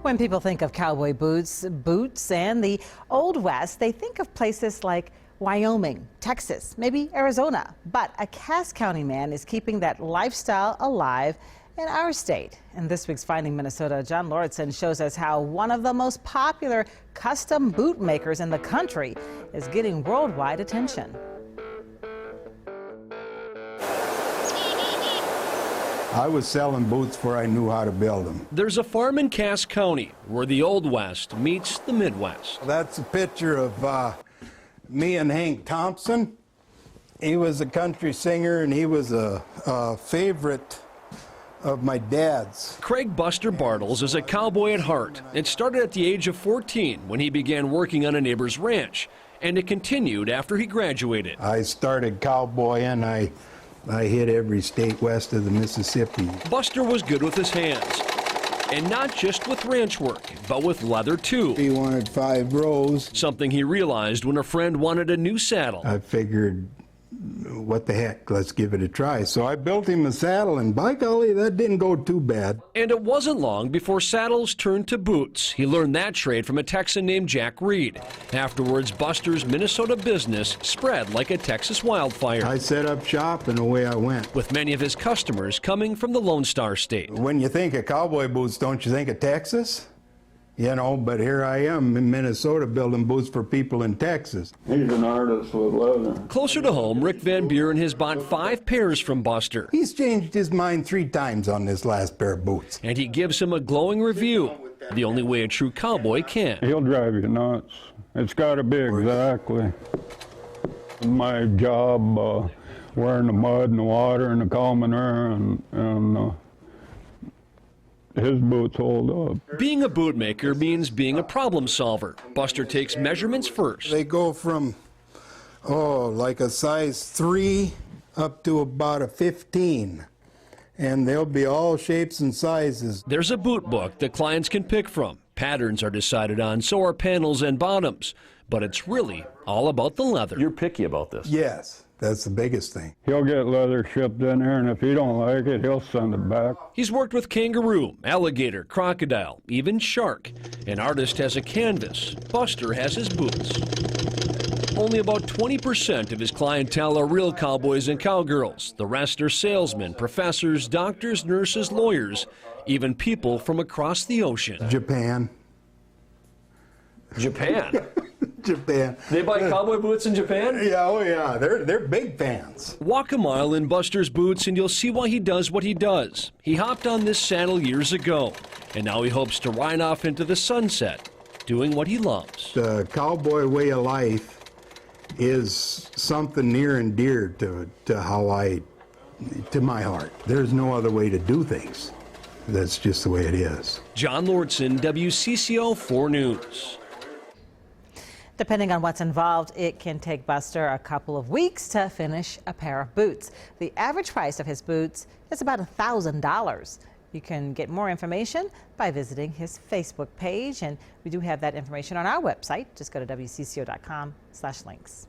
When people think of cowboy boots and the Old West, they think of places like Wyoming, Texas, maybe Arizona. But a Cass County man is keeping that lifestyle alive in our state. In this week's Finding Minnesota, John Lauritsen shows us how one of the most popular custom boot makers in the country is getting worldwide attention. I was selling boots before I knew how to build them. There's a farm in Cass County where the Old West meets the Midwest. That's a picture of me and Hank Thompson. He was a country singer and he was a favorite of my dad's. Craig Buster Bartles is a cowboy at heart. It started at the age of 14 when he began working on a neighbor's ranch, and it continued after he graduated. I started cowboying. I hit every state west of the Mississippi. Buster was good with his hands, and not just with ranch work, but with leather too. He wanted 5 rows. Something he realized when a friend wanted a new saddle. I figured, what the heck, let's give it a try. So I built him a saddle, and by golly, that didn't go too bad. And it wasn't long before saddles turned to boots. He learned that trade from a Texan named Jack Reed. Afterwards, Buster's Minnesota business spread like a Texas wildfire. I set up shop and away I went. With many of his customers coming from the Lone Star State. When you think of cowboy boots, don't you think of Texas? You know, but here I am in Minnesota building boots for people in Texas. He's an artist with leather. Closer to home, Rick Van Buren has bought 5 pairs from Buster. He's changed his mind 3 times on this last pair of boots. And he gives him a glowing review, the only way a true cowboy can. He'll drive you nuts. It's got to be exactly. My job, wearing the mud and the water and the common air, and his boots hold up. Being a boot maker means being a problem solver. Buster takes measurements first. They go from, like a size 3 up to about a 15. And they'll be all shapes and sizes. There's a boot book that clients can pick from. Patterns are decided on, so are panels and bottoms. But it's really all about the leather. You're picky about this. Yes. That's the biggest thing. He'll get leather shipped in there, and if he don't like it, he'll send it back. He's worked with kangaroo, alligator, crocodile, even shark. An artist has a canvas. Buster has his boots. Only about 20% of his clientele are real cowboys and cowgirls. The rest are salesmen, professors, doctors, nurses, lawyers, even people from across the ocean. Japan. Japan? Japan. They buy cowboy boots in Japan? Yeah, oh yeah, they're big fans. Walk a mile in Buster's boots and you'll see why he does what he does. He hopped on this saddle years ago, and now he hopes to ride off into the sunset, doing what he loves. The cowboy way of life is something near and dear to my heart. There's no other way to do things. That's just the way it is. John Lauritsen, WCCO 4 News. Depending on what's involved, it can take Buster a couple of weeks to finish a pair of boots. The average price of his boots is about $1,000. You can get more information by visiting his Facebook page, and we do have that information on our website. Just go to WCCO.com/links.